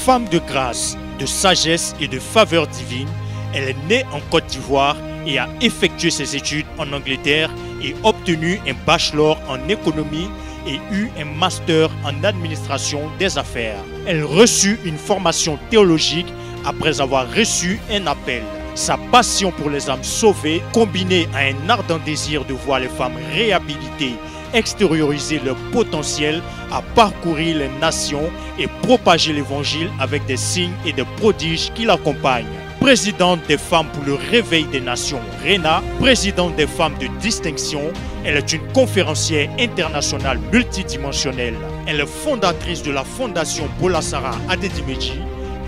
Femme de grâce, de sagesse et de faveur divine, elle est née en Côte d'Ivoire et a effectué ses études en Angleterre et obtenu un bachelor en économie et eu un master en administration des affaires. Elle reçut une formation théologique après avoir reçu un appel. Sa passion pour les âmes sauvées, combinée à un ardent désir de voir les femmes réhabilitées, extérioriser leur potentiel, a parcouru les nations et propagé l'évangile avec des signes et des prodiges qui l'accompagnent. Présidente des femmes pour le réveil des nations, RENA, présidente des femmes de distinction, elle est une conférencière internationale multidimensionnelle. Elle est fondatrice de la fondation Bola Sarah Adedimeji,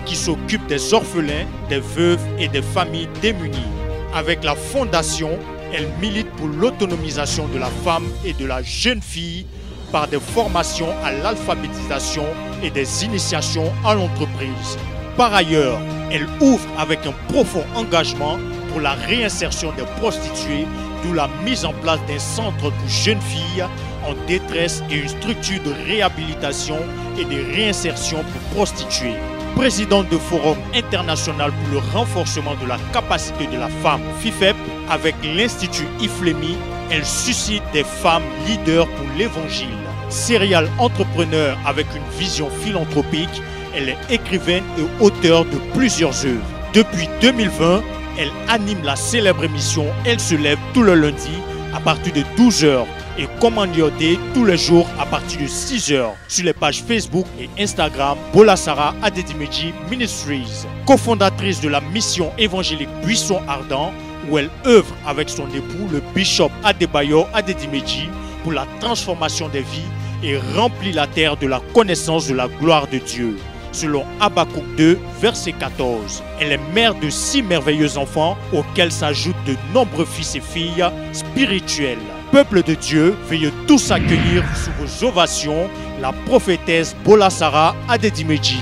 qui s'occupe des orphelins, des veuves et des familles démunies. Avec la fondation, elle milite pour l'autonomisation de la femme et de la jeune fille par des formations à l'alphabétisation et des initiations à l'entreprise. Par ailleurs, elle ouvre avec un profond engagement pour la réinsertion des prostituées, d'où la mise en place d'un centre pour jeunes filles en détresse et une structure de réhabilitation et de réinsertion pour prostituées. Présidente de Forum international pour le renforcement de la capacité de la femme, FIFEP, avec l'Institut Iflemi, elle suscite des femmes leaders pour l'évangile. Serial entrepreneur avec une vision philanthropique, elle est écrivaine et auteure de plusieurs œuvres. Depuis 2020, elle anime la célèbre émission Elle se lève tous les lundis à partir de 12 h et Commandiodé tous les jours à partir de 6 h sur les pages Facebook et Instagram Bola Sarah Adedimeji Ministries. Cofondatrice de la mission évangélique Buisson Ardent, où elle œuvre avec son époux le bishop Adebayo Adedimeji pour la transformation des vies et remplit la terre de la connaissance de la gloire de Dieu. Selon Habakkuk 2, verset 14. Elle est mère de 6 merveilleux enfants auxquels s'ajoutent de nombreux fils et filles spirituels. Peuple de Dieu, veuillez tous accueillir sous vos ovations la prophétesse Bola Sarah Adedimeji.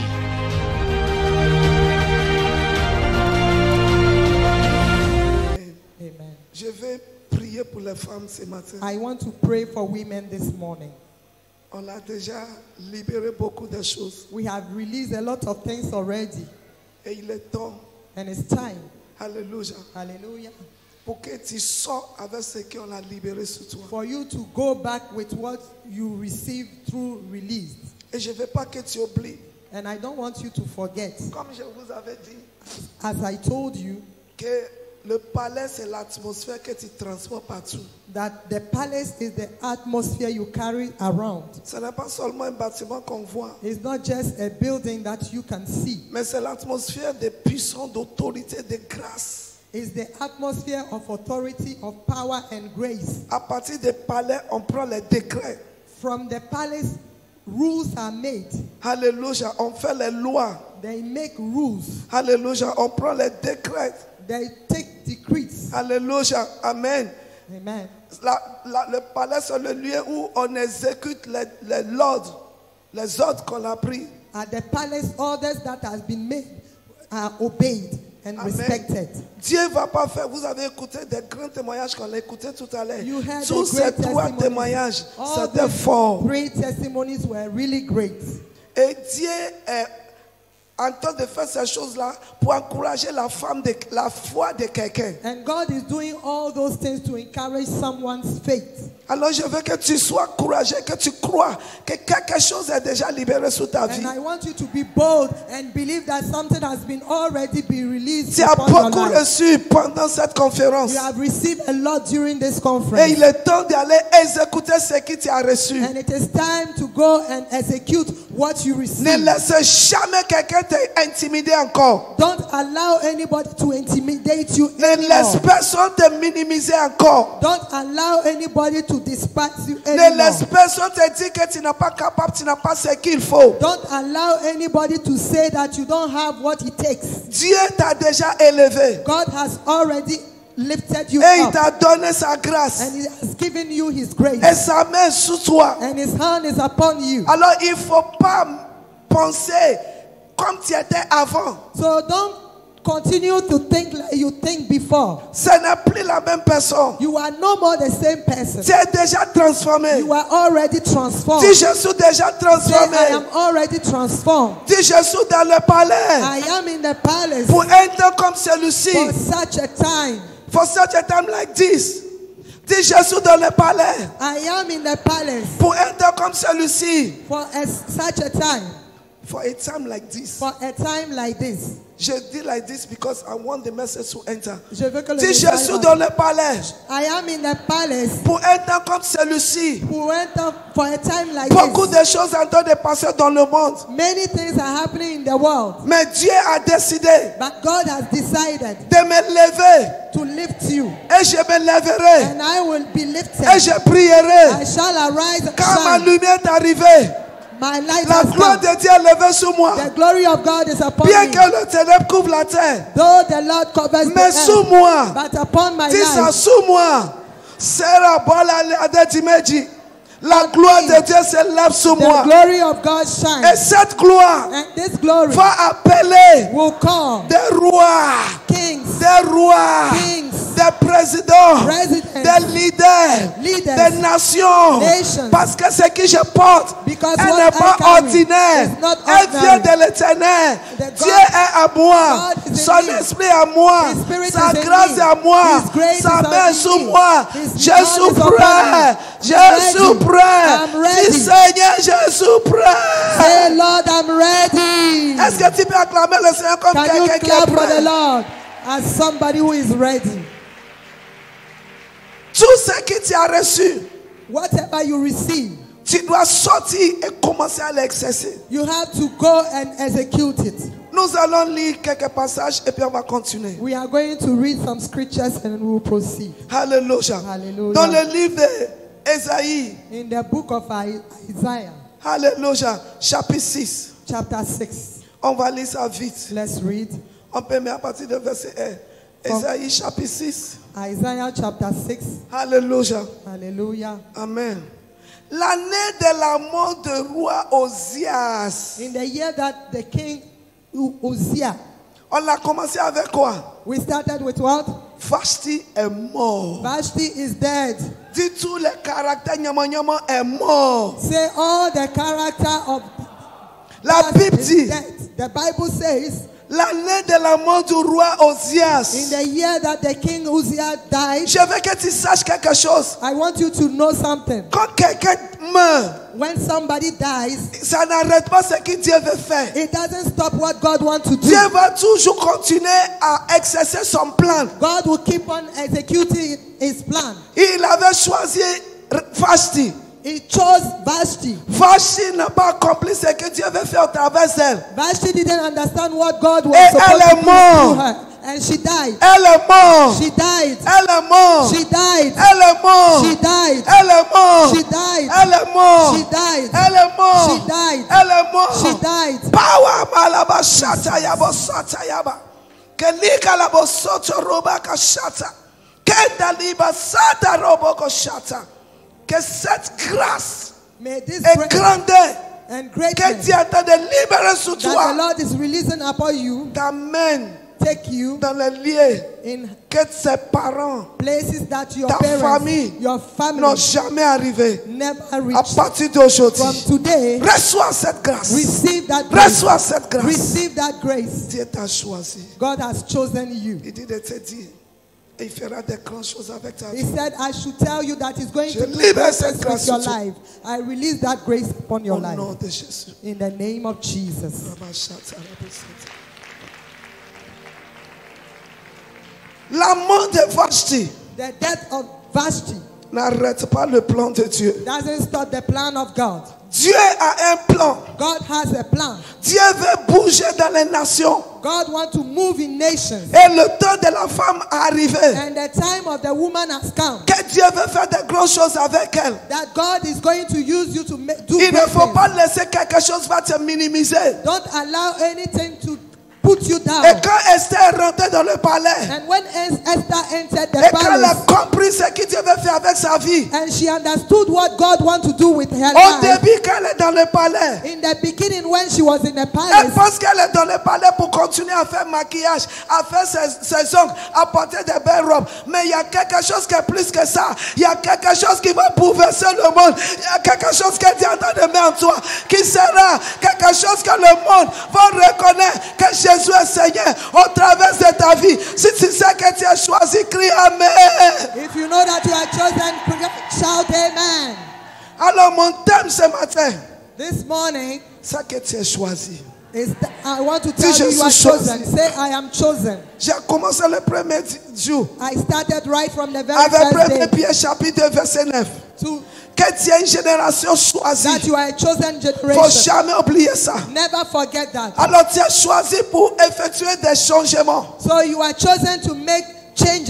Amen. Je vais prier pour les femmes ce matin. I want to pray for women this morning. On a déjà libéré beaucoup de choses. We have released a lot of things already, Et il est temps, and it's time, alléluia, hallelujah, pour que tu sors avec ce qu'on a libéré sur toi. for you to go back with what you received through release. Et je ne veux pas que tu oublies, And I don't want you to forget, comme je vous avais dit, as I told you, que le palais, c'est l'atmosphère que tu transportes partout. that the palace is the atmosphere you carry around. Ce n'est pas seulement un bâtiment qu'on voit, It's not just a building that you can see. mais c'est l'atmosphère de puissance, d'autorité, de grâce. It's the atmosphere of authority, of power and grace. À partir des palais, on prend les décrets. From the palace, rules are made. Alléluia, on fait les lois. They make rules. Alléluia, on prend les décrets. They take decrees. Alléluia, amen. Amen. Le palais, c'est le lieu où on exécute les ordres qu'on a pris. At the palace, orders that has been made are obeyed and Amen. respected. Dieu ne va pas faire. Vous avez écouté des grands témoignages qu'on a écoutés tout à l'heure. You heard Tous the ces great 3 testimonies. témoignages, All c'était these fort. great testimonies were really great. Et Dieu est en train de faire ces choses-là pour encourager la foi de quelqu'un. And God is doing all those things to encourage someone's faith. Alors je veux que tu sois courageux, que tu crois que quelque chose est déjà libéré sur ta vie. And I want you to be bold and believe that something has been already been released. Tu as upon your beaucoup life. reçu pendant cette conférence. You have received a lot during this Et conference. il est temps d'aller exécuter ce que tu as reçu. And it is time to go and execute what you Ne receive. laisse jamais quelqu'un t'intimider encore. Don't allow anybody to intimidate you Ne laisse anymore. personne te minimiser encore. Don't allow anybody to despise you Ne laisse anymore. personne te dire que tu n'es pas capable, tu n'as pas ce qu'il faut. Don't allow anybody to say that you don't have what it takes. Dieu t'a déjà élevé. God has already lifted you Et il up. t'a donné sa grâce. And He has given you His Et grace. sa main sur toi. And His hand is upon you. Alors il ne faut pas penser comme tu étais avant. So don't Continue to think like you think before. Ce n'est plus la même personne. You are no more the same person. Tu es déjà transformé. You are already transformed. Dis, je suis déjà Say, transformé. I am already transformed. Dis, je suis dans le palais. I am in the palace Pour un temps comme celui-ci. for such a time. For such a time like this. Dis, je suis dans le palais. I am in the palace Pour un temps comme celui-ci. for such a time. For a time like this. For a time like this. Je dis like this because I want the message to enter. Je veux que le Dis, je message suis dans le palais. I am in the palace Pour un temps comme celui-ci. for a time like Beaucoup this. de choses sont en train de passer dans le monde. Many things are happening in the world, Mais Dieu a décidé but God has decided de me lever. to lift you, Et je me lèverai. and I will be lifted. Et je prierai. I shall arise and Quand ma shine. lumière est arrivée, My light la has gloire come. de Dieu est levée sur moi. The glory of God is upon Bien me. que le ténèbre couvre la terre, Though the Lord covers the mais sous earth, moi, but upon my dis ça, life, sous moi, sera bola adetimeji. La gloire de Dieu se lève sur the moi. glory of God Et shines. cette gloire And this glory va appeler will call des rois, kings, des rois, kings, des présidents, presidents, des leaders, leaders, des nations. nations. Parce que ce que je porte, Because elle what n'est pas I carry ordinaire. is not Elle vient ordinary. de l'éternel. The Dieu God- est à moi. God is in Son me. esprit est à moi. His spirit Sa is in grâce me. est à moi. His grace Sa is main on est sur me. moi. His Je God suis is upon prêt. me. Je I'm suis ready. prêt. I'm ready. Dis Seigneur, je suis prêt. Say, Lord, I'm ready. Est-ce que tu peux acclamer le Seigneur comme Can you quelqu'un qui est clap for the prêt? Lord as somebody who is ready? Tout ce que tu as reçu, Whatever you receive, tu dois sortir et commencer à l'exercer. you have to go and execute it. Nous allons lire quelques passages et puis on va continuer. We are going to read some scriptures and we will proceed. Alléluia. Hallelujah. Dans le livre d'Ésaïe, In the book of Isaiah, Alléluia, chapitre 6. chapter 6, On va lire ça vite. let's read. On peut mettre à partir de verset 1. Ésaïe chapitre 6. Isaiah chapter 6. Alléluia. Hallelujah. Amen. L'année de la mort du roi Osias. In the year that the king Uzziah, On a commencé avec quoi? we started with what? Vashti est mort. Vashti is dead. Dis tout le caractère nyama est mort. Say all the character of La Bible is dit dead. The Bible says l'année de la mort du roi in Osias. the year that the king Uzziah died, Je veux que tu saches quelque chose. I want you to know something. Quand quelqu'un meurt, When somebody dies, ça n'arrête pas ce que Dieu veut faire. it doesn't stop what God wants to do. Dieu va toujours continuer à exercer son plan. God will keep on executing his plan. Il avait choisi Vashti. He chose Vashti. Vashti n'a pas accompli ce que Dieu veut faire au travers d'elle. Vashti didn't understand what God was Et supposed elle to est do morte. through her. And she died. Elle est morte. She died. Elle est morte. She died. Elle est morte. She died. Elle est morte. She died. Elle est morte. She died. Elle est morte. She died. Elle est morte. She died. Power malaba shata yaba sata yaba. Kelika labo soto roba kashata. Kedaliba sata robo koshata. Que cette grâce May this est grace grande and que greatness Dieu est en train de libérer sur that the toi. Lord is releasing upon you T'amène take you dans les lieux in que ses parents places that your Ta parents, famille your n'ont family jamais arrivé. never À reached. partir From d'aujourd'hui, today, reçois cette grâce. receive that grace. Reçois cette grâce. Receive that grace. Dieu t'a choisi. God has chosen you. Il dit de te dire, et il fera des grandes choses avec ta He vie. said, I should tell you that He's going Je to do libère great cette things grâce with your sur toi. life. I release that grace upon your Au life. nom de Jésus. In the name of Jesus. La mort de Vashti The death of Vashti n'arrête pas le plan de Dieu. doesn't stop the plan of God. Dieu a un plan. God has a plan. Dieu veut bouger dans les nations. God wants to move in nations. Et le temps de la femme est arrivé. And the time of the woman has come. Que Dieu veut faire de grandes choses avec elle. That God is going to use you to do Il ne great faut things. pas laisser quelque chose va te minimiser. Don't allow anything to put you down. Et quand Esther est rentrée dans le palais, And when Esther entered the et qu'elle a palace, compris ce que Dieu veut faire avec sa vie, and she understood what God wants to do with her au life. début quand elle est dans le palais, In the beginning, when she was in the elle palace, pense qu'elle est dans le palais pour continuer à faire maquillage, à faire ses ongles, à porter des belles robes. Mais il y a quelque chose qui est plus que ça. Il y a quelque chose qui va bouleverser le monde. Il y a quelque chose que Dieu est en train de mettre en toi, qui sera quelque chose que le monde va reconnaître que Jésus est Seigneur au travers de ta vie. Si tu sais que tu es choisi, crie Amen. if you know that you are chosen, shout amen. Alors mon thème ce matin, This morning, c'est que tu es choisi. I want to tell je you you are suis choisi. chosen. Say, I am chosen. J'ai commencé le premier jour I started right from the very avec first 1 day Pierre chapitre 2 verset 9. to Que tu es une génération choisie. that you are a chosen Il ne faut generation. jamais oublier ça. Never forget that. Alors tu es choisi pour effectuer des changements, So you are chosen to make changes,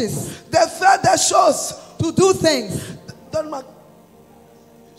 de faire des choses. to do things. Donne-moi,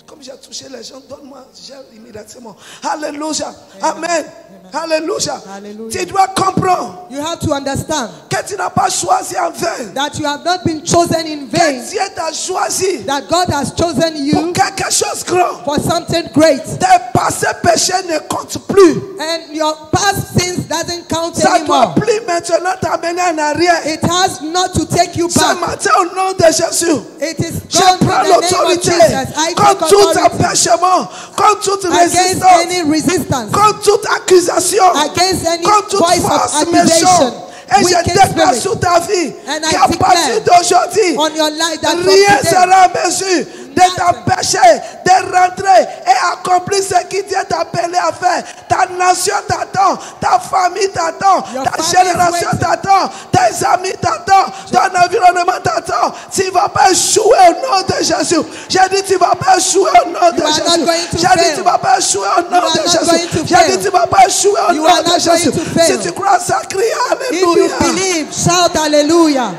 comme j'ai touché les gens, donne-moi, j'ai immédiatement. Alléluia. Amen. Alléluia. Hallelujah. Tu dois comprendre You have to understand que tu n'as pas choisi en vain. that you have not been chosen in vain, Que Dieu t'a choisi that God has chosen pour you quelque chose de grand. for something great. Tes passés péchés ne comptent plus. And your past sins doesn't count Ça ne doit anymore. plus maintenant t'amener en arrière. It has not to take you Ce back. matin, au nom de Jésus, It is je gone prends in the name of l'autorité Jesus. I contre take tout authority empêchement, contre toute against résistance, any resistance, contre toute accusation, against any contre toute voice of force accusation, méchante. Et je wicked déclare spirit sur ta vie And I qu'à partir declare d'aujourd'hui, on your life that from rien today, sera en mesure de t'empêcher de rentrer et accomplir ce que Dieu t'a appelé à faire. Ta nation t'attend, ta famille t'attend, Your ta family is génération waiting. t'attend, tes amis t'attendent, ton environnement t'attend. Tu ne vas pas échouer au nom de Jésus. J'ai dit tu ne vas pas échouer au nom de You are not Jésus. going to J'ai dit fail. tu ne vas pas échouer au nom You are de not Jésus. going to J'ai fail. dit tu ne vas pas échouer au You nom are de not Jésus. going to fail. Si tu crois ça, crie if you Alléluia. believe, shout hallelujah.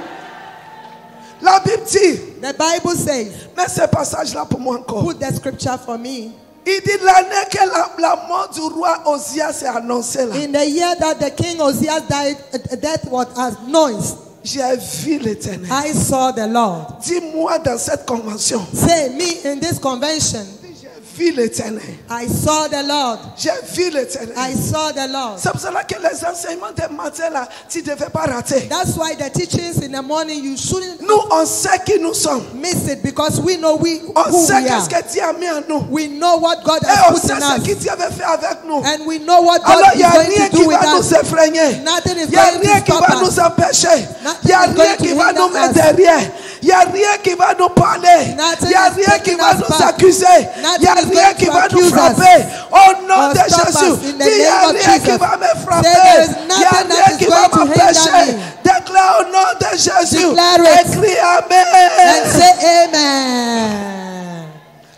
La Bible dit, The Bible says, mais ce passage-là pour moi encore. put the scripture for me. Il dit l'année que la mort du roi Osias s'est annoncée là. In the year that the king Ozias died, death was announced. J'ai vu l'Éternel. I saw the Lord. Dis-moi dans cette convention. Say, me in this convention, J'ai vu l'Éternel. I saw the Lord. J'ai vu l'Éternel. I saw the Lord. C'est pour cela que les enseignements de matin là, tu ne devais pas rater. That's why the teachings in the morning, you shouldn't Nous, on sait qui nous sommes. miss it, because we know On who sait we are. qu'est-ce que Dieu a mis en nous. We know what God Et has on put sait in ce que us. Dieu avait fait avec nous. And we know what Alors, God il n'y is a going rien to qui do with va us. nous effrayer. Nothing is Il n'y a going rien to qui stop va us. nous empêcher. Il n'y a Nothing is rien going qui to va nous hinder mettre us. derrière. Il n'y a rien qui va nous parler. Nothing Il n'y a is rien qui taking va us nous back. accuser. Il n'y a Nothing is rien going qui to va nous accuse us. frapper. Au nom Or de stop Jésus. us in the Il n'y a name of rien qui Jesus. va me Say frapper. there is Il n'y a nothing that rien is qui va going to hinder m'empêcher. me. Déclare au nom de Jésus. Declare it. Écris And Amen. say amen.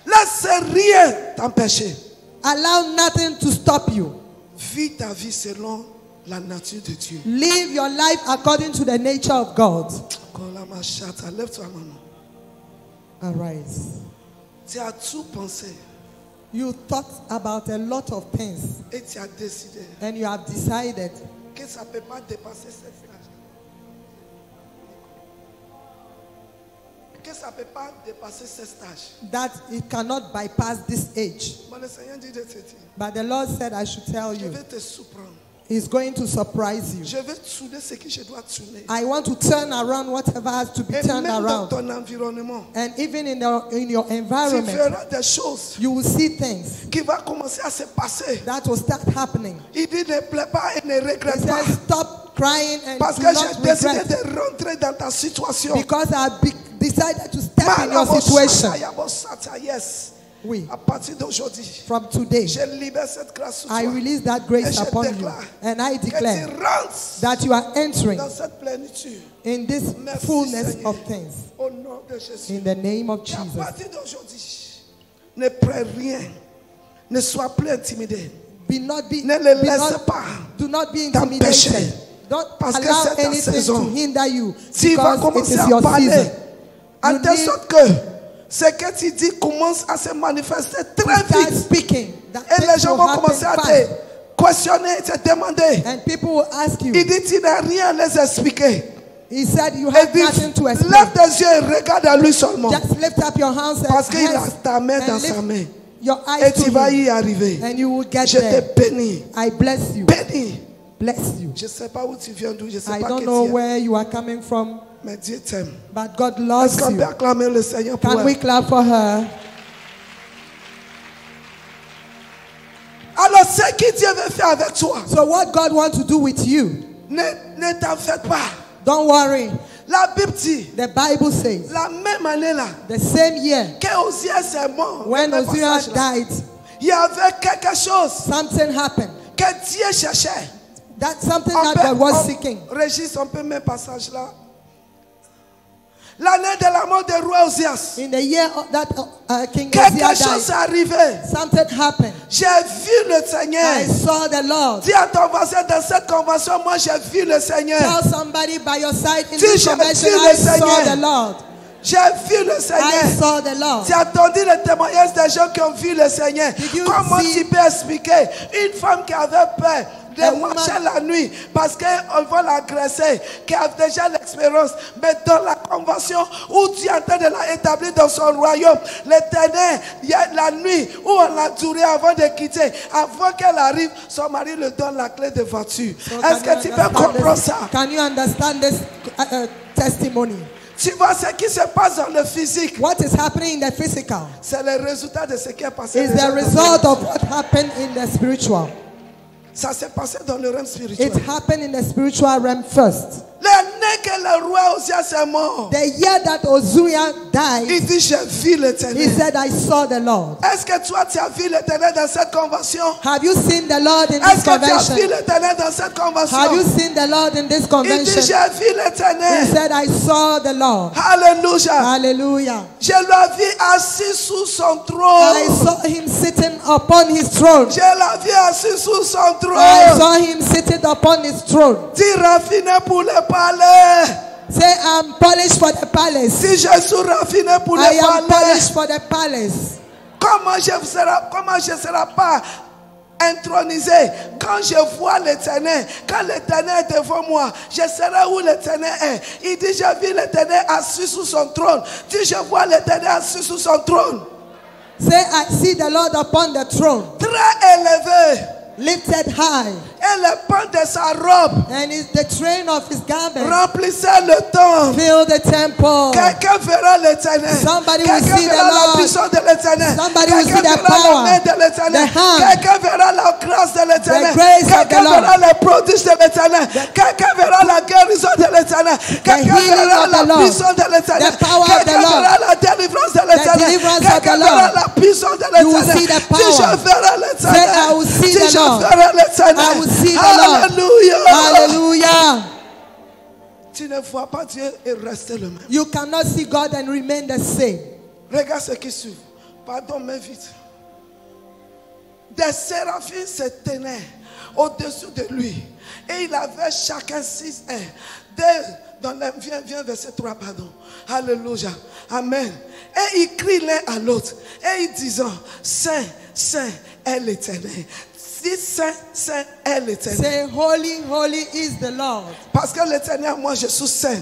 Laisse rien t'empêcher. Allow nothing to stop you. Vis ta vie selon la nature de Dieu. Live your life according to the nature of God. Lève-toi, maman. Arise. Tu as tout pensé You thought about a lot of things et tu as décidé and you have decided que ça ne peut pas dépasser cette stage. Que ça ne peut pas dépasser ce stage. that it cannot bypass this age. Mais le Seigneur dit de te dire, But the Lord said I should tell je you, vais te surprendre. He's going to surprise you. Je vais tourner ce que je dois tourner. I want to turn around whatever has to be Et turned même dans around. ton environnement, And even in your tu environment, feras des choses you will see things qui vont commencer à se passer. that will start happening. Il dit ne pleure pas et ne He regrette pas. says, stop crying and Parce do que not j'ai décidé regret, de rentrer dans ta situation. because I decided to step in your situation. Yes. Oui. À partir d'aujourd'hui, From today, je libère cette grâce sur I toi. release that Et grace je upon you. déclare And I que tu declare rentres that you are entering dans cette plénitude. in this Merci, fullness Seigneur. of things. Au nom de Jésus. In the name of Et à Jesus. partir d'aujourd'hui, ne prends rien. Ne sois plus intimidé. Ne Ne le laisse pas do not be t'empêcher. intimidated. Don't Parce que allow c'est ta anything saison. to hinder you, Tu vas because it commencer is à your parler. season. En You telle need sorte que ce que tu dis commence à se manifester to très start vite. speaking. That Et les things gens will vont happen commencer à fast. te questionner, te demander. And people will ask you. Il dit, tu n'as rien à les expliquer. He said you Il have dit, nothing to explain. lève tes yeux et regarde à lui seulement. Just lift up your hands Parce qu'il a and ta main and dans lift sa main. your Et eyes tu to vas him, y arriver. and you will get Je te there. bénis. I bless you. Bénis. Bless you. Je ne sais pas où tu viens, d'où, je ne sais I pas don't qui know tu es. where you are coming from, Mais Dieu t'aime. but God loves Est-ce qu'on you. peut acclamer le Seigneur pour Can we elle? clap for her? Alors, ce que Dieu veut faire avec toi, So what God wants to do with you, ne t'en fais pas. don't worry. La Bible dit, The Bible says la même année là, the same year que Osias est mort, when le Uzziah passage là, died, il y avait quelque chose something happened. que Dieu cherchait. That's something On that peut- God was on- seeking. Régis, on peut mettre passage là. L'année de la mort de roi Osias, In the year that King quelque Uzziah chose est died, arrivé. something happened. J'ai vu le Seigneur. I saw the Lord. Dis à ton voisin, dans cette convention, moi j'ai vu le Seigneur. Tell somebody by your side in Dis, this j'ai convention, vu I le saw Seigneur. the Lord. J'ai vu le I Seigneur. saw the Lord. Tu as entendu le témoignage des gens qui ont vu le Seigneur. Did you Comment see- tu peux expliquer une femme qui avait peur A de woman- marcher la nuit parce qu'on va l'agresser, qui a déjà l'expérience, mais dans la convention où Dieu est en train de la établir dans son royaume, l'Éternel, il y a la nuit où on l'a duré avant de quitter, avant qu'elle arrive, son mari lui donne la clé de voiture. So Est-ce can que tu you peux understand comprendre this? ça? Can you understand this testimony? Tu vois ce qui se passe dans le physique, What is happening in the physical c'est le résultat de ce qui est passé. is déjà the dans le result of what happened in the spiritual. Ça s'est passé dans le realm spirituel. It happened in the spiritual realm first. L'année que le roi Osias est mort, The year that Uzziah died, il dit j'ai vu he l'Éternel. said, I saw the Lord. Est-ce que toi tu as vu l'Éternel dans cette convention? Have you seen the Lord in Est-ce this que tu as vu convention? l'Éternel dans cette convention? Have you seen the Lord in this Il dit convention? j'ai vu He l'Éternel. said, I saw the Lord. Alléluia. Hallelujah. Je l'ai vu assis sous son I trône. saw him sitting upon his throne. Je l'ai vu assis sous son I trône. saw him seated upon his throne. Dis raffiné pour le palais. Say, I'm polished for the palace. Si je suis raffiné pour I le am palais, polished for the palace. comment je ne serai pas intronisé quand je vois l'Éternel? Quand l'Éternel est devant moi, je serai où l'Éternel est. Il dit, j'ai vu l'Éternel assis sous son trône. Dis, je vois l'Éternel assis sous son trône. Say, I see the Lord upon the throne, Très élevé. lifted high, Et le pan de sa robe and the train of his garment remplissait le temple. fill the temple. Quelqu'un verra l'Éternel. Somebody will Quelqu'un see the verra la Lord. puissance de l'Éternel. Somebody will see Quelqu'un the verra la power, main de l'Éternel. the hand, Quelqu'un verra la grâce de l'Éternel. the grace of Quelqu'un the Lord, verra les prodiges de l'Éternel. Quelqu'un verra la guérison de l'Éternel. Quelqu'un healing verra of la the Lord, puissance de l'Éternel. the power of the Quelqu'un Lord, verra la délivrance de l'Éternel. deliverance of the Quelqu'un Lord. verra la puissance de You will see l'Éternel. the Dis, je power. verrai Say, l'Éternel. I will see Dis, the je Lord. verrai l'Éternel. I will see the Lord. Alléluia. Hallelujah. Tu ne vois pas Dieu et rester le même. You cannot see God and remain the same. Regarde ce qui suit. Pardon, mais vite. Des séraphins se tenaient au-dessus de lui. Et il avait chacun 6 ailes. Viens, verset 3, pardon. Alléluia. Amen. Et ils crient l'un à l'autre. Et ils disent, Saint, Saint est l'Éternel. Si Saint, Saint est l'Éternel. Say, holy, holy is the Lord. Parce que l'Éternel, moi, je suis saint.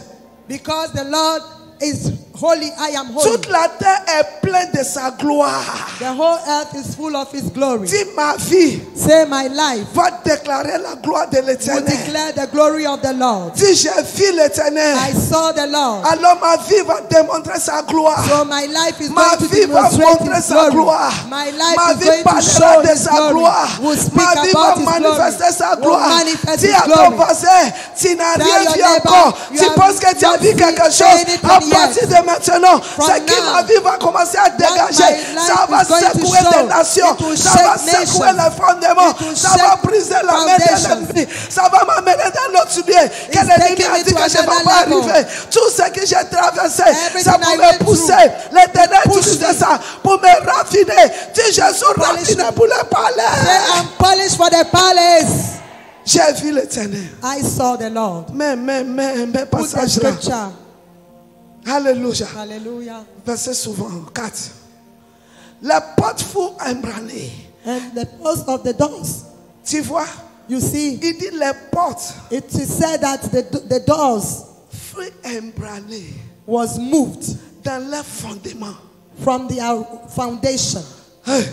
Because the Lord is holy, I am holy. Toute la terre est pleine de sa gloire. The whole earth is full of his glory. Dis, ma vie Say, my life va déclarer la gloire de will l'Éternel. declare the glory of the Lord. Dis, j'ai vu l'Éternel. I saw the Lord. Alors ma vie va démontrer sa gloire. So my life is Ma going to vie va demonstrate montrer his sa glory. gloire. My life Ma is vie going to parlera show de his sa glory. gloire. Will speak Ma vie va about his manifester glory. sa Will gloire. manifest Dis his à ton glory. voisin, tu n'as Tell rien your vu neighbor, encore. you Tu have penses que tu as not vu quelque seen chose. anything À yet. partir de maintenant, From c'est que now, ma vie va commencer à dégager. my life Ça va is going to secouer show. des nations. It will Ça va shake secouer nations. les fondements. It will Ça va shake briser la main de foundations. l'ennemi. Ça va m'amener dans l'autre lieu. Que l'ennemi taking a me dit to que je ne vais another pas level. arriver. Tout ce que j'ai traversé, Everything ça I pouvait went pousser. through. L'Éternel Push utilisait me. ça pour me raffiner. Dis, je suis Polish raffiné me. pour le Say, palais. I'm polished for the palace. J'ai vu l'Éternel. I saw the Lord. Mais Put the passage là. scripture. Alléluia. Hallelujah. Verset souvent 4. La porte fut ébranlée. And the post of the doors Tu vois, You see, il dit les portes it is said that the doors furent ébranlées was moved dans leur fondement. from the foundation. Hey,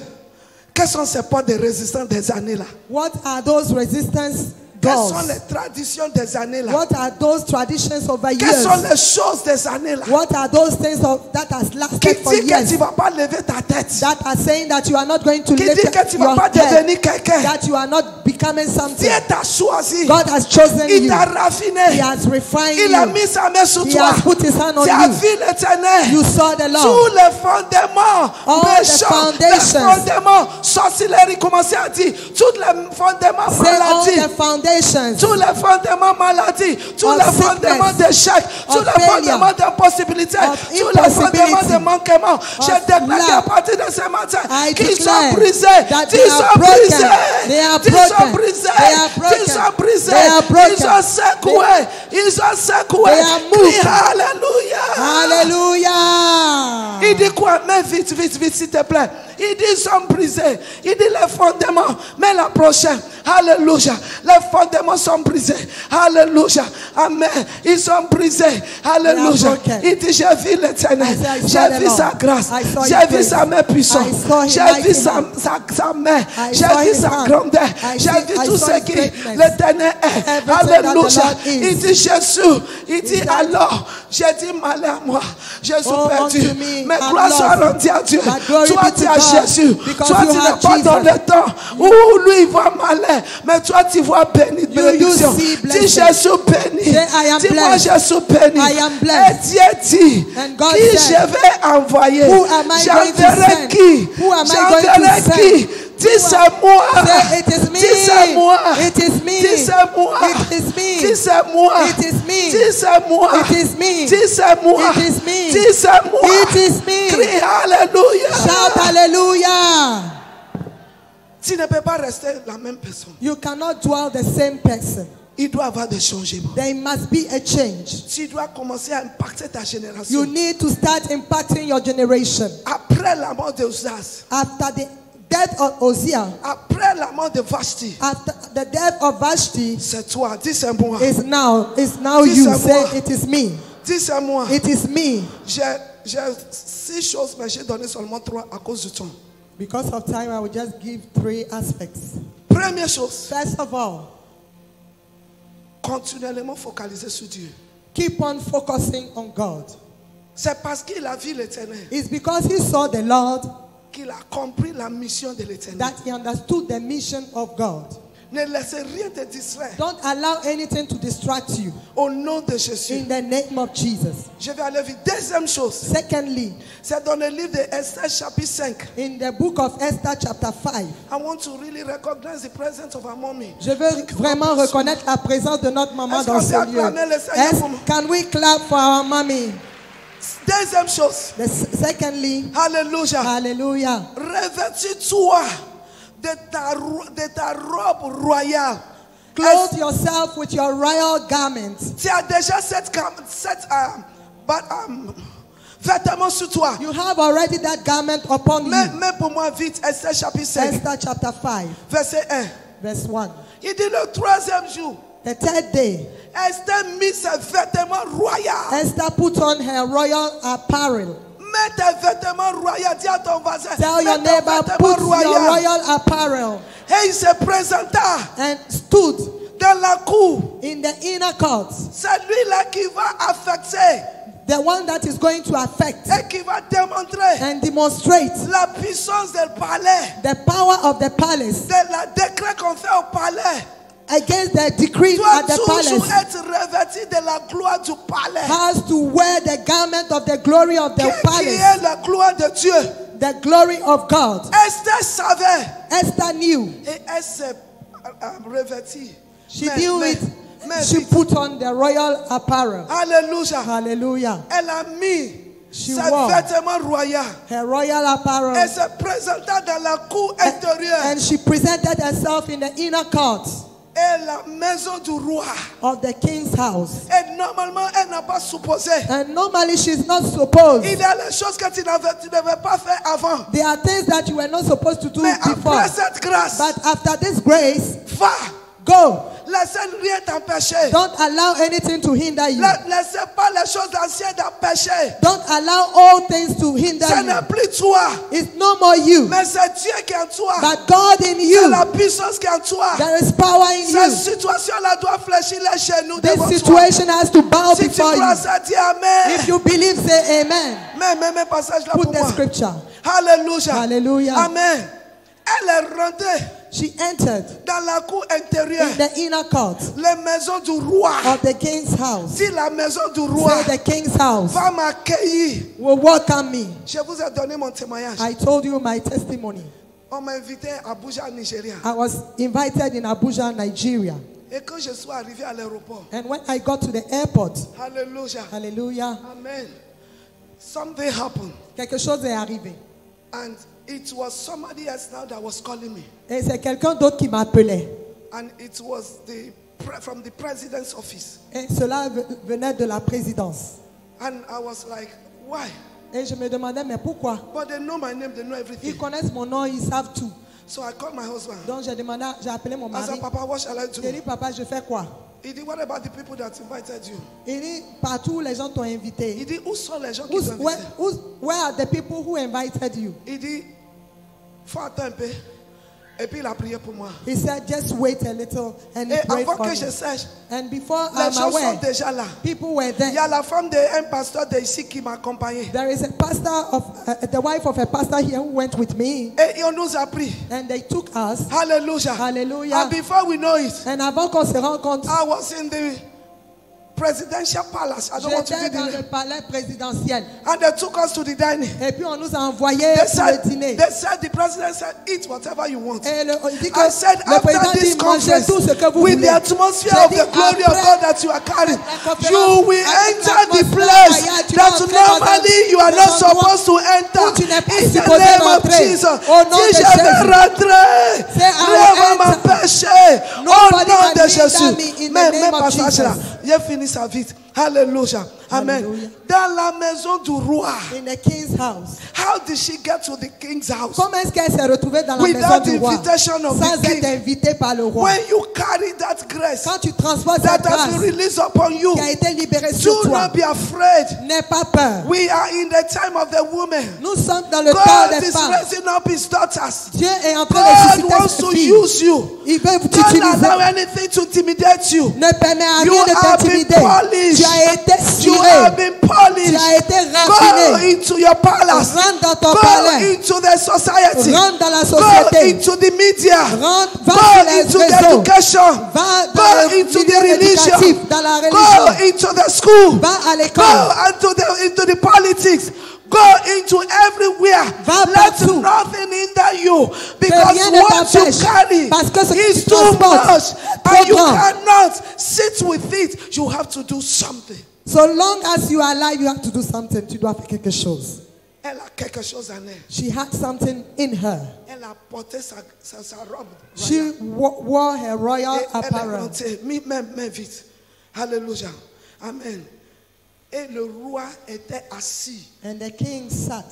quelles sont ces portes de résistance des années là? What are those resistance Quelles sont doors? les traditions des années là? What are those traditions over Quelles sont years? les choses des années là? What are those things that has Qui lasted for dit que years? tu ne vas pas lever ta tête? That are saying that you are not going to Qui lift dit que tu ne vas your pas head, devenir quelqu'un? that you are not becoming something. Dieu t'a choisi. God has chosen Il you. t'a He raffiné. has refined Il a you. mis sa main sur He toi. has put his hand on Tu as you. vu l'éternel. You saw the Tous Lord. les fondements All méchants, the les foundations. fondements sorcellerie, commencez à dire, tous les fondements Say all maladie, the foundations tous les fondements maladie, tous of les sickness, fondements d'échec, tous of les failure, fondements d'impossibilité, of tous les fondements impossibility, de manquement. Je déclare lack. qu'à partir de ce matin, I qu'ils sont declare brisés, that qu'ils they are sont broken. brisés, They are qu'ils sont broken. brisés, They are broken. qu'ils sont brisés, They are broken. ils sont secoués, ils sont secoués. They are moved. Crie Alléluia. Hallelujah. Il dit quoi? Mais vite, vite, vite, s'il te plaît. Il dit, ils sont brisés. Il dit, les fondements. Mais la prochaine. Alléluia. Les fondements sont brisés. Alléluia. Amen. Ils sont brisés. Alléluia. broken. Il dit, j'ai vu l'éternel. I saw J'ai the vu Lord. sa grâce. I saw J'ai his vu grace. sa main puissante. I saw his J'ai vu mighty sa hand. main. I J'ai saw vu his sa hand. grandeur. I J'ai see- vu I tout saw ce his qui greatness. l'éternel est. Everything that the Alléluia. Lord is. Il dit, Jésus. Il dit, alors, j'ai dit, malheur à moi. Je suis Oh, perdu. unto me, Mais I'm gloire soit lost. rendue à Dieu. But glory Toi, be tu to as God, Jésus. because Toi, you tu n'es have pas dans Jesus. le temps où lui, il voit malin. Mais toi, tu vois bénédiction. see Dis, blessing. je suis béni. Say, I am Dis-moi, blessed. je suis béni. I am blessed. Et Dieu dit, And God qui said, je vais envoyer? Who am I going to J'enverrai send? qui? Who am I going to J'enverrai send? qui? Dis, c'est moi. Say, it is me. Dis, c'est moi. It is me. Dis, c'est moi. It is me. Dis, c'est moi. It is me. Dis, c'est moi. It is me. Dis, c'est moi. It is me. Dis, c'est moi. It is me. Crie Alléluia. Shout hallelujah. Tu ne peux pas rester la même personne. You cannot dwell the same person. Il doit y avoir des changements. There must be a change. Tu dois commencer à impacter ta You génération. need to start impacting your generation. Après la mort de Uzaz, After the death of Hosea, après la mort de Vashti, after the death of Vashti, c'est toi. Dis c'est moi. is now Dis you. c'est Say moi. it is me. Dis c'est moi. It is me. J'ai 6 choses, mais j'ai donné seulement 3 à cause du temps. Because of time, I will just give 3 aspects. Première chose, First of all, continuellement focaliser sur Dieu. keep on focusing on God. C'est parce qu'il a vu l'éternel It's because he saw the Lord qu'il a compris la mission de l'éternel. that he understood the mission of God. Ne laissez rien te distraire. Don't allow anything to distract you. Au nom de Jésus. In the name of Jesus. Je vais aller vite. Deuxième chose, Secondly, c'est dans le livre de Esther chapitre 5. in the book of Esther chapter 5, I want to really recognize the presence of our mommy. je veux vraiment reconnaître la présence de notre maman Est-ce dans qu'on ce peut lieu. acclamer le Seigneur pour nous? Can we clap for our mommy? Deuxième chose, Secondly, alléluia. hallelujah. Revêtis-toi de ta robe royale. Clothe yourself with your royal garments. Tu as déjà cette vêtement sur toi. You have already that garment upon you. Mais pour moi vite, Esther chapitre 5, Esther chapter 5, verset 1. verse 1. Il dit le troisième jour, The third day, Esther mit ses vêtements royaux. Esther put on her royal apparel. Mets tes vêtements royaux. Dis à ton voisin. Tell mets your tes neighbor, vêtements put your royaux. royal apparel. Et il se présenta And stood dans la cour. in the inner court. C'est lui-là qui va affecter The one that is going to affect et qui va démontrer and demonstrate la puissance du palais, the power of the palace de la décret qu'on fait au palais. against the decree Dois at the toujours palace. être revêtu de la gloire du palais. Has to wear the garment of the glory of the Qui palace, est la gloire de Dieu. the glory of God. Esther savait Esther knew. et elle s'est revêtie. She knew it. She put on the royal apparel. Alléluia. Hallelujah. Elle a mis She ses wore vêtements royaux. her royal apparel. Elle se présenta dans la cour intérieure. And she presented herself in the inner court. Et la maison du roi. of the king's house. Et normalement, elle n'a pas supposé. And normally she's not supposed. Il y a les choses que tu ne devais pas faire avant. There are things that you were not supposed to do Mais before. après cette grâce, But after this grace, va. go. Laissez rien t'empêcher. Don't allow anything to hinder you. Laissez pas les choses anciennes t'empêcher. Don't allow all things to hinder Ce you. n'est plus toi. It's no more you, Mais c'est Dieu qui est en toi. but God in C'est you. la puissance qui est en toi. There is power in Cette you. situation-là doit fléchir les genoux devant This toi. situation has to bow Si tu before crois you. ça, dis Amen. If you believe, say amen. Même passage là Put pour the moi. scripture. Alléluia. Hallelujah. Amen. Elle est rentrée She entered dans la cour intérieure. in the inner court Les maisons du roi. of the king's house. Si la maison du roi Say the king's house va m'accueillir. will welcome me. Je vous ai donné mon témoignage. I told you my testimony. On m'a invité à Abuja, Nigeria. I was invited in Abuja, Nigeria. Et quand je suis arrivé à l'aéroport, And when I got to the airport, Alléluia. hallelujah, Amen. Something happened. quelque chose est arrivé. And it was somebody else now that was calling me. Et c'est quelqu'un d'autre qui m'appelait. And it was from the president's office. Et cela venait de la présidence. And I was like, why? Et je me demandais, mais pourquoi? But they know my name, they know Ils everything. connaissent mon nom, ils savent tout. So I called my husband. Donc j'ai appelé mon I mari. said, Papa, what shall I J'ai do? dit, papa, je fais quoi? He did, what about the people that invited you? Il dit, partout les gens t'ont He invité. did, où sont les gens qui t'ont Where, invité? where are the people who invited you? Il dit, faut attendre un peu. Et puis il a prié pour moi. He said, just wait a little and he Et prayed avant for que me. je sache, And before les I'm gens sont aware, déjà là. people were Il y there. a la femme d'un pasteur d'ici qui m'accompagnait. There is a pastor the wife of a pastor here who went with me. Et on nous a pris. And they took us. Hallelujah. Hallelujah. And before we know it, And avant qu'on se rende compte, I was in the presidential palace. I don't want to j'étais do dans the le name. palais présidentiel. And they took us to the dining. Et puis on nous a envoyés They pour le said, dîner. the president said, eat whatever you want. Et il dit que I said, le after président this dit, mangez conference, tout ce que vous with voulez. the atmosphere J'ai of dit, the glory of après God that you are carrying, la conférence, you will avec enter the l'atmosphère place royale, tu that vas entrer dans normally un you are not endroit supposed to enter. où tu n'es pas In the supposé name of rentrer. Jesus. Au nom Si de je vais Jésus. rentrer, Say, I rien will va enter. m'empêcher. Au Nobody nom can de hinder Jésus. me in the Mais name of passage là, Jesus. j'ai fini ça vite. Alléluia. Amen. Hallelujah. Dans la maison du roi. In the king's house. How did she get to the king's house? Comment est-ce qu'elle s'est retrouvée dans la Without maison du roi invitation of sans the king. être invitée par le roi? When you carry that grace Quand tu transportes that cette has grâce been released upon you, qui a été libérée sur do toi, not be afraid. n'aie pas peur. We are in the time of the woman. Nous sommes dans le temps God des is femmes. raising up his daughters. Dieu est en train de God susciter wants ses to filles. use you. Il veut Don't allow t'utiliser. anything to intimidate you. Ne permets à You rien de have been t'intimider. polished. Tu as été You ciré. have been Tu polished. as été Go raffiné. into your palace. Rentre dans ton Go palais. into the society. Rentre dans la Go société. into the media. Rentre, va Go sur les into the réseaux. education. Va Go dans le into the milieu religion. éducatif, dans la Go religion. into the school. Va à Go l'école. into the politics. Go into everywhere. Va Let partout. nothing hinder you. Because rien ne what you t'empêche. carry Parce que ce que is tu too transportes much. trop And you grand. cannot sit with it. You have to do something. So long as you are alive, you have to do something. Tu dois faire quelque chose. Elle a quelque chose en elle. She had something in her. Elle a porté sa robe. She wore her royal Et elle est apparel. montée. Même vite. Alléluia. Amen. Et le roi était assis And the king sat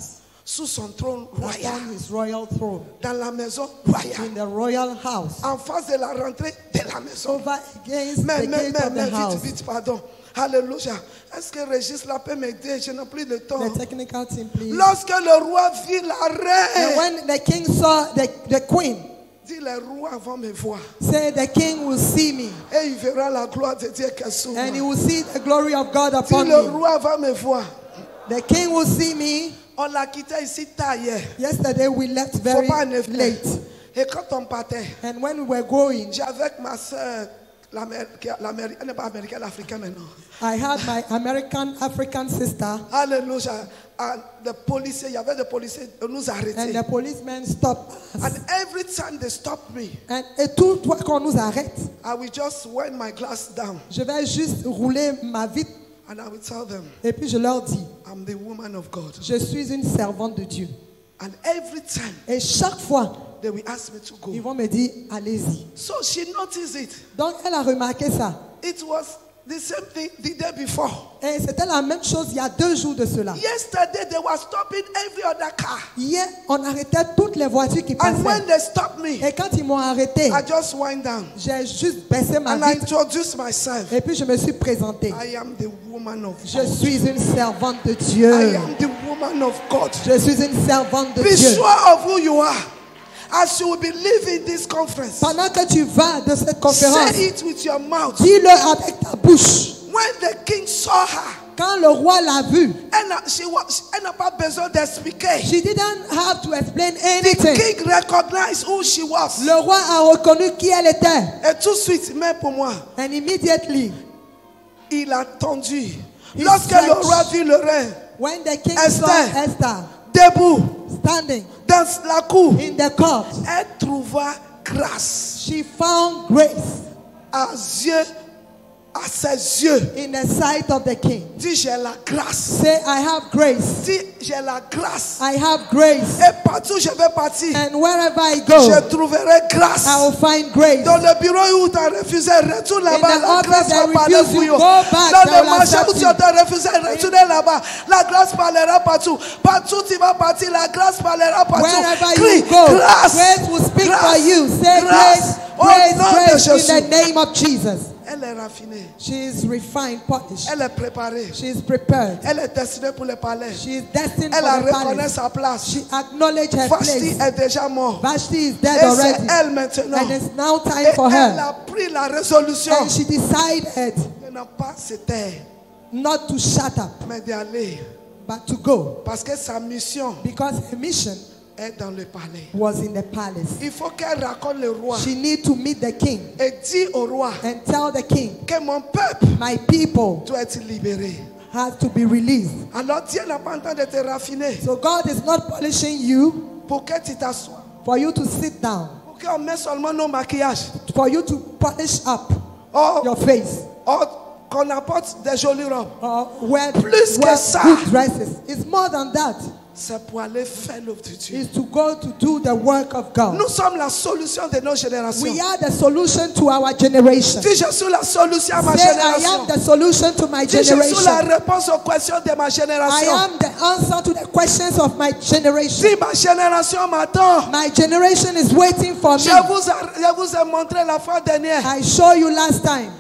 sous son trône royal. upon his royal throne Dans la maison royale. in the royal house. En face de la rentrée de la maison. Over against the gate of the house. Vite, pardon. Alléluia. Est-ce que Régis là peut m'aider? Je n'ai plus de temps. The technical team, please. Lorsque le roi vit la And reine, when the king saw the queen, dit les rois vont me voir. say the king will see me. Et il verra la gloire de Dieu qui est sur moi. And he will see the glory of God Dit upon le me. roi va me voir. The king will see me. On l'a quitté ici tard hier. Yesterday we left Faut very pas en effet. late. Et quand on partait, And when we were going, j'ai avec ma soeur, elle n'est pas américaine, africaine maintenant. I had my American African sister, Alléluia. And the police, il y avait des policiers, ils nous and arrêtaient. the policemen stopped us. And every time they stopped me, Et tout fois qu'on nous arrête, I will just wind my glass down je vais juste rouler ma vitre and I will tell them, et puis je leur dis, I'm the woman of God. je suis une servante de Dieu. And every time Et chaque fois, they will ask me to go. Ils vont me dire, allez-y. So she noticed it. Donc, elle a remarqué ça. It was the same thing the day before. Et c'était la même chose il y a 2 jours de cela. Yesterday, they were stopping every other car. Hier, on arrêtait toutes les voitures qui And when passaient. they stopped me, Et quand ils m'ont arrêté, I just wind down. j'ai juste baissé ma And I vitre introduced myself. et puis je me suis présentée. I am the woman of Je God. suis une servante de I Dieu. am the woman of God. Je suis une servante de Be Dieu. sure of who you are. As you will be leaving this conference, Pendant que tu vas de cette conférence, say it with your mouth. dis-le avec ta bouche. When the king saw her, Quand le roi l'a vue, elle n'a pas besoin d'expliquer. she didn't have to explain The anything. king recognized who she was. Le roi a reconnu qui elle était. Et tout de suite, même pour moi, And immediately, il a tendu. He Lorsque le stretched. roi vit le rein, when the king Esther. saw Esther debout, standing dans la cour, in the court, elle trouva grâce she found grace à ses yeux. in the sight of the king. Dis, j'ai la grâce. Say, I have grace. Dis, j'ai la grâce. I have grace. Et partout je vais partir, And wherever I je go, trouverai grâce. I will find grace. Dans le bureau où tu as refusé, retourne là-bas, In the la office grâce they va parler refuse pour you, you. go back, Dans they le will marché où accept tu you. as refusé, retourne là-bas, la grâce parlera partout. Partout tu vas partir, la grâce parlera partout. Wherever Crie, you go, grâce, grace will speak grâce, for you. Say grâce. grace, Au grace, nom de grace in Jésus. the name of Jesus. Elle est raffinée, She is refined, polished. elle est préparée, She is prepared. elle est destinée pour le palais. She is destined Elle for a the reconnu palace. sa place. She acknowledged her Vashti place. est déjà mort. Vashti is Et dead c'est already. elle maintenant. And it's now time Et for elle her. a pris la résolution And she decided de ne pas se taire, not to shut up, mais d'aller. but to go. Parce que sa mission Because her mission est dans le palais. was in the palace. Il faut qu'elle raconte le roi She need to meet the king et dit au roi and tell the king, que mon peuple my people doit être libéré. has to be released. Alors Dieu n'a pas entendu de te raffiner So God is not polishing you pour que tu t'assoies, for you to sit down, pour qu'on mette seulement nos maquillages, for you to polish up or your face, qu'on apporte des jolies robes. or wear, Plus que wear ça. good dresses. It's more than that. C'est pour aller faire l'œuvre de Dieu. It's to go to do the work of God. Nous sommes la solution de nos générations. We are the solution to our generation. Dis, je suis la solution à ma Say, I génération. am the solution to my Dis, je suis la generation. réponse aux questions de ma I génération. am the answer to the questions of my generation. Si ma génération m'attend, My generation is waiting for me. je vous ai montré la fois dernière I showed you last time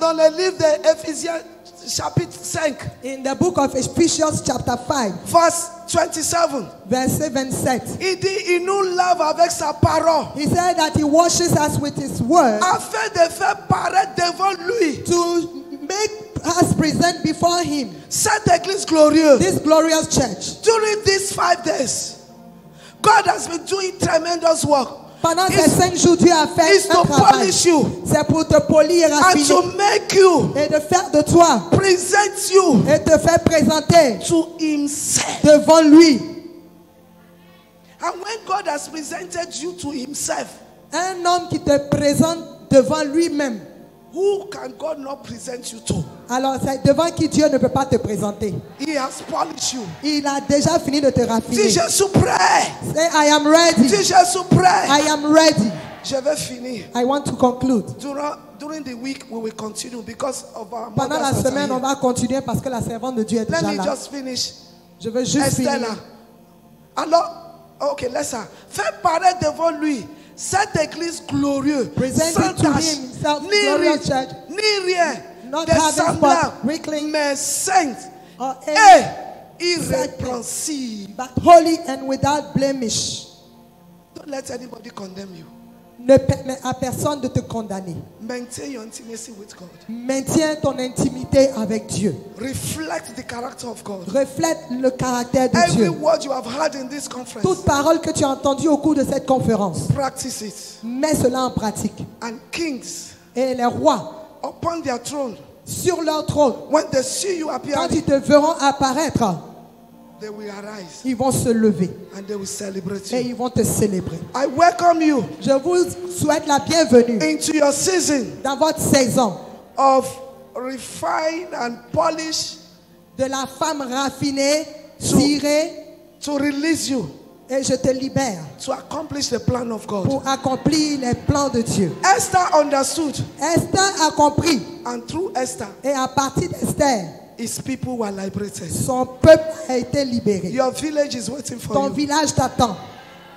dans le livre d'Éphésiens chapitre 5, in the book of Ephesians chapter 5, verse 27. verset 27. Il dit, il nous lave avec sa parole He said that he washes us with his word afin de faire paraître devant lui to make us present before him cette église glorieuse. this glorious church. During these 5 days, God has been doing tremendous work. Pendant ces It's- 5 jours, Dieu a fait It's un to travail. polish you C'est pour te polir, and raffiner to make you, et de faire de toi present you et te faire présenter to himself. devant lui. And when God has presented you to himself, Un homme qui te présente devant lui-même. who can God not present you to? Alors, c'est devant qui Dieu ne peut pas te présenter. He has polished you. Il a déjà fini de te raffiner. Dis, je suis prêt. Say, I am ready. Dis, je suis prêt. I am ready. Je vais finir. I want to conclude. During the week, we will continue because of our Pendant la mothers that are semaine, on here. va continuer parce que la servante de Dieu est Let déjà me là. just finish. Je veux juste Esther finir. là. Alors, ok, laisse ça. Fais paraître devant lui cette église glorieuse, Present sans it to tache, him, himself, ni glorious ri- church, ni rien not de having semblable, spot, wrinkling, mais sainte or et any, irrépréhensible. but holy and without blemish. Don't let anybody condemn you. Ne permets à personne de te condamner. Maintain your intimacy with God. Maintiens ton intimité avec Dieu. Reflect the character of God. Reflète le caractère de Every Dieu. word you have heard in this conference, Toute parole que tu as entendue au cours de cette conférence, practice it. mets cela en pratique. And kings Et les rois, upon their throne, sur leur trône, when they see you quand appearing, ils te verront apparaître, they will arise ils vont se lever and they will celebrate et you. ils vont te célébrer. I welcome you Je vous souhaite la bienvenue into your season dans votre saison of refine and polish de la femme raffinée, So- tirée, to release you Et je te libère to accomplish the plan of God. pour accomplir les plans de Dieu. Esther understood, Esther a compris. and through Esther, Et à partir d'Esther, his people were liberated. son peuple a été libéré. Your village is waiting for Ton you. village t'attend.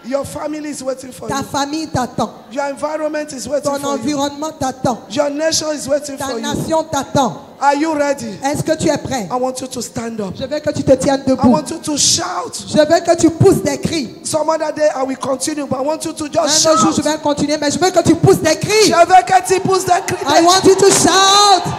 Your family is waiting for Ta you. famille t'attend. Your environment is waiting Ton for you. environnement t'attend. Your nation is waiting Ta for you. nation t'attend. Are you ready? Est-ce que tu es prêt? I want you to stand up. Je veux que tu te tiennes I debout. want you to shout. Je veux que tu pousses des cris. Some other day I will continue, but I want you to just Un autre jour, je shout. vais continuer, mais je veux que tu pousses des cris. Je veux que tu pousses des cris I de want you to shout.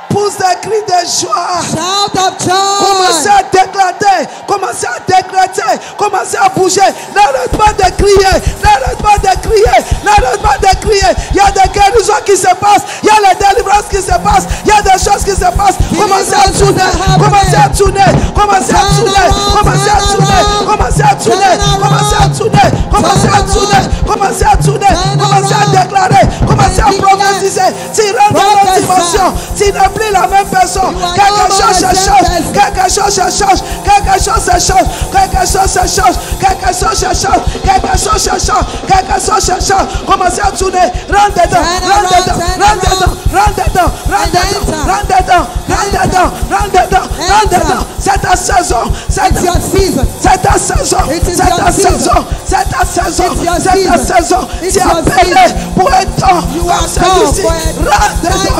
pousse des cris de joie. Shout of Commencez joy. à déclarer, commencez à déclarer, commencez à bouger. N'arrête pas de crier, n'arrête pas de crier, n'arrête pas de crier. Il y a des guérisons qui se passent, il y a les délivrances qui se passent, il y a des choses qui se passent. Commencez à tourner, commencez à tourner, commencez à tourner, commencez à tourner, commencez à tourner, commencez à tourner, commencez à tourner, commencez à tourner, commencez à déclarer, commencez à prophétiser. Tu rentres dans notre dimension, tu n'es plus la même personne. Quelque chose se change, quelque chose se change, quelque chose se change, quelque chose se change, quelque chose se change, quelque chose se change, quelque chose se change. Commencez à tourner, rentre dedans, rentre dedans, rentre dedans, rentre dedans, rentre dedans, rentre dedans, rentre dedans, rentre dedans, rentre dedans. C'est ta saison, c'est It's your season. ta saison, c'est ta saison, c'est ta saison, c'est ta saison. Tu es appelé pour un temps comme celui-ci. Rentre dedans,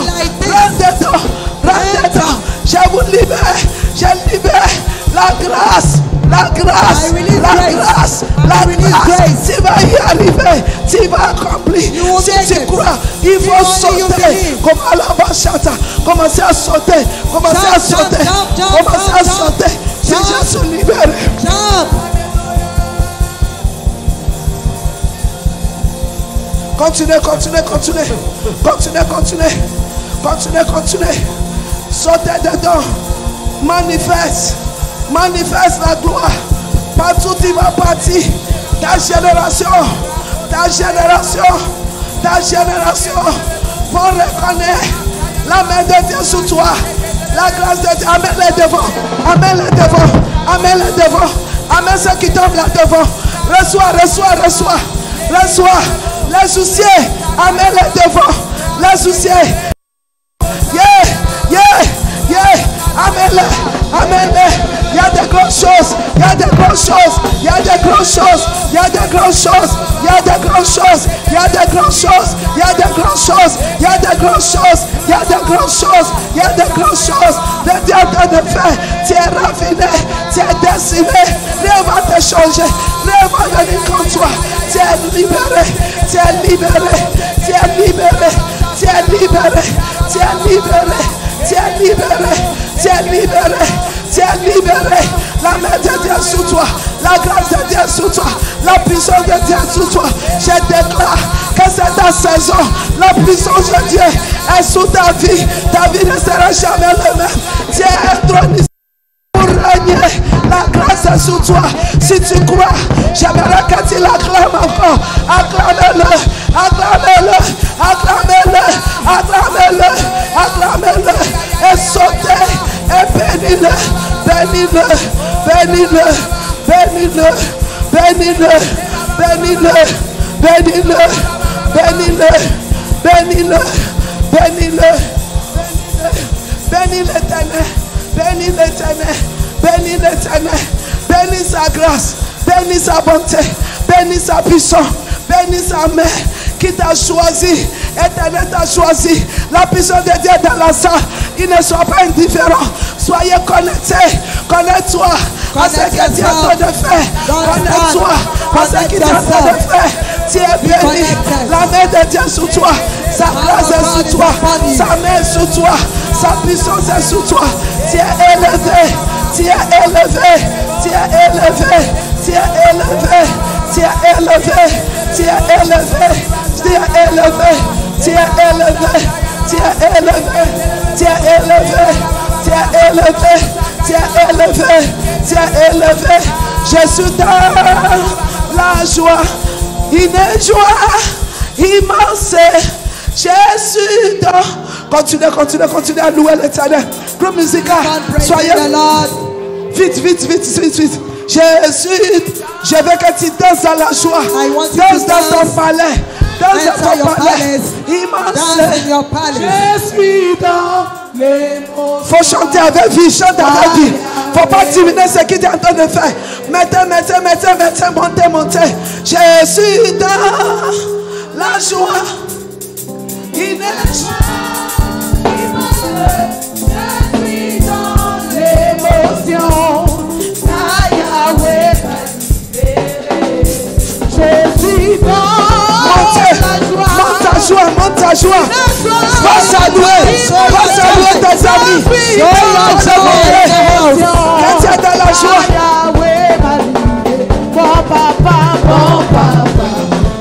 rentre dedans, rentre dedans. Je vous libère, je libère la grâce. La grâce, la grâce, la grâce, tu vas y arriver, tu vas accomplir. Si tu crois, il faut sauter. Comme à la bachata, commencez à sauter, commencez à sauter, commencez à sauter. Si je suis libéré. Jump. Continuez, continuez, continuez, continuez, continuez, continuez, continuez. Sautez dedans, manifeste. Manifeste la gloire. Partout tu vas partir. Ta génération, ta génération, ta génération vont reconnaître la main de Dieu sur toi. La grâce de Dieu. Amène-les devant. Amène-les devant. Amène-les devant. Amène ceux qui tombent là devant. Reçois, reçois, reçois. Reçois. Les souciés. Amène-les devant. Les souciés. Yeah, yeah, yeah. Amène-les. Amène-les. Il y a des grandes choses, il y a des grandes choses, il y a des grandes choses, il y a des grandes choses, il y a des grandes choses, il y a des grandes choses, il y a des grandes choses, il y a des grandes choses, il y a des grandes choses, il y a des grandes choses. Le Dieu de faire, tu es raffiné, tu es dessiné, rien va te changer, rien va venir contre toi. Tu es libéré, tu es libéré, tu es libéré, tu es libéré, tu es libéré, tu es libéré, tu es libéré. Tu es libéré. La main de Dieu sur toi. La grâce de Dieu sur toi. La puissance de Dieu sur toi. Je déclare que c'est ta saison. La puissance de Dieu est sur ta vie. Ta vie ne sera jamais la même. Tu es intronisé pour régner. La grâce est sur toi. Si tu crois, j'aimerais que tu l'acclames encore. Acclamez-le. Acclamez-le. Acclamez-le. Acclamez-le. Acclamez-le. Et sautez. Et bénis-le. Bénis-le, bénis-le, bénis-le, bénis-le, bénis-le, bénis-le, bénis-le, bénis-le, bénis-le, bénis l'Éternel, bénis l'Éternel, bénis l'Éternel, bénis sa grâce, bénis sa bonté, bénis sa puissance, bénis sa main qui t'a choisi. Éternel t'a choisi. La puissance de Dieu dans la salle. Il ne soit pas indifférent. Soyez connectés. Connecte-toi à ce que Dieu est en train de faire. Connecte-toi à ce qu'il est en train de faire. Tu es béni. La main de Dieu est sur toi. Sa grâce est sur toi. Sa main est sur toi. Sa puissance est sur toi. Tu es élevé. Tu es élevé. Tu es élevé. Tu es élevé. Tu es élevé. Tu es élevé. Tu es élevé. Tu es élevé. Tu es élevé. Tu es élevé. Tu es élevé. Tu es élevé. Tu es élevé. Je suis dans la joie. Immense. Je suis dans. Continuez, continuez, continuez à louer l'Éternel. Groupe musical. Soyez. Vite, vite, vite, vite, vite. Jésus, je veux que tu danses dans la joie. I want you Danse to dans ton dance. palais. Danse Enter dans ton your palais. palace. Immense. Dance in your palace. Je suis dans l'émotion. Faut chanter avec vie, chante avec vie. Faut pas diminuer ce qu'il est en train de faire. Mettez, montez. Je suis dans la joie. Il est l'émotion. Monte ta joie. Passe à louer tes amis. Quand tu es dans la joie. Mon papa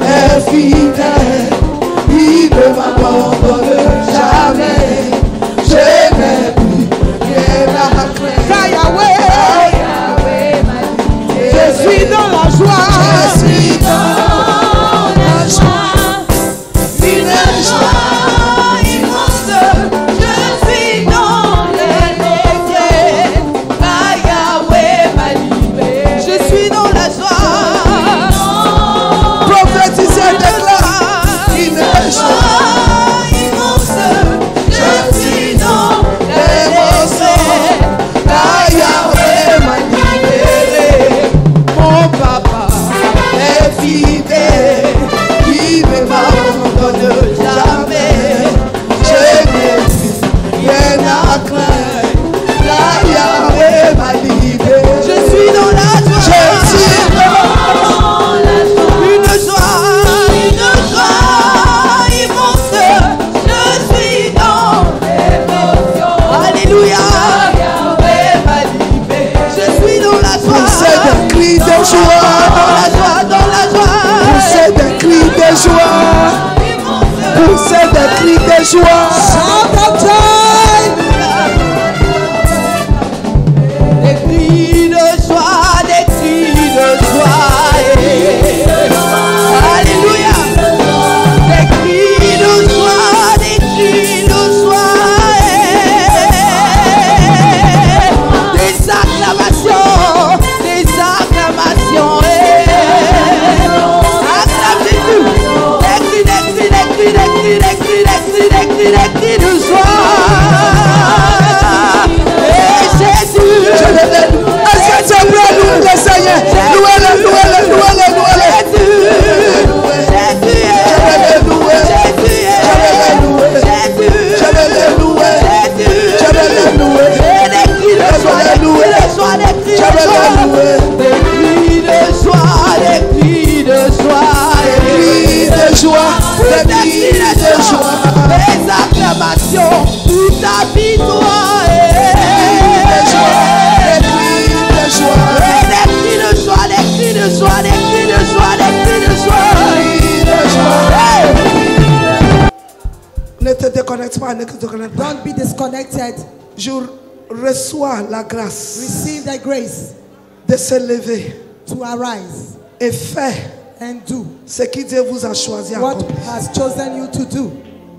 est fidèle. Il ne m'abandonne jamais. Je n'ai plus rien à craindre. Je suis dans la joie. Je suis dans la joie. Une joie immense. Je suis dans les métiers. Yahweh m'a libéré. Je suis dans la joie. Prophétisez, déclare. Une joie immense. Je suis dans les métiers. Yahweh m'a libéré. Mon papa est fidèle. Il ne m'abandonne jamais. Je n'ai plus rien à craindre. Yahweh m'a libéré. Je suis dans la joie. Je suis dans la joie. Une joie immense. Je suis dans l'émotion. Alléluia. Yahweh m'a libéré. Je suis dans la joie. Poussez des cris de joie. Dans la joie. Poussez des cris de joie. Poussez des cris de joie. Shout of joy. Des cris de joie, des cris de joie. Alléluia. Des cris de joie, des cris de joie. Des acclamations, des acclamations. Acclame Jésus. Des cris de joie. Et Jésus. Est-ce que tu es prêt à louer le Seigneur? Louez-le. Des acclamations pour ta victoire. Des cris de joie, des cris de joie, des cris de joie, des cris de joie. Ne te déconnecte pas, ne te déconnecte pas. Don't be disconnected. Je reçois la grâce Receive the grace de se lever to arise et faire and do ce que Dieu vous a choisi à what accomplir. has chosen you to do.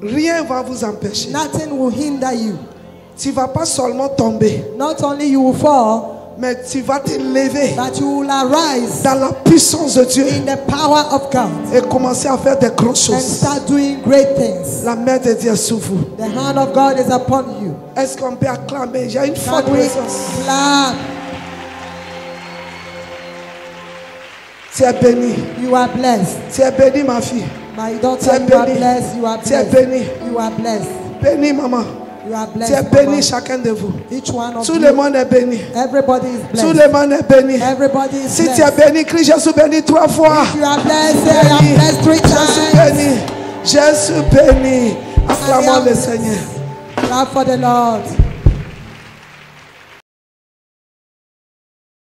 Rien ne va vous empêcher. Nothing will hinder you. Tu ne vas pas seulement tomber, Not only you will fall, mais tu vas te lever but you will arise dans la puissance de Dieu in the power of God et commencer à faire des grandes and choses. start doing great things. La main de Dieu est sur vous. The hand of God is upon you. Est-ce qu'on peut acclamer? Il y a une forte Can we présence. clap? Tu es béni. You are blessed. Tu es béni, ma fille. My daughter, Tu es you are béni. blessed. You are Tu es blessed. béni. You are blessed. Béni, maman. You are Tu blessed. es béni, Mama. chacun de vous. Each one of Tout you. le monde est béni. Everybody is Tout blessed. le monde est béni. Everybody is Si tu es blessed. béni, crie Jésus béni 3 fois. If you are blessed, say I am blessed 3 Je suis times. béni. Je suis béni. Acclamons le Seigneur. Clap for the Lord.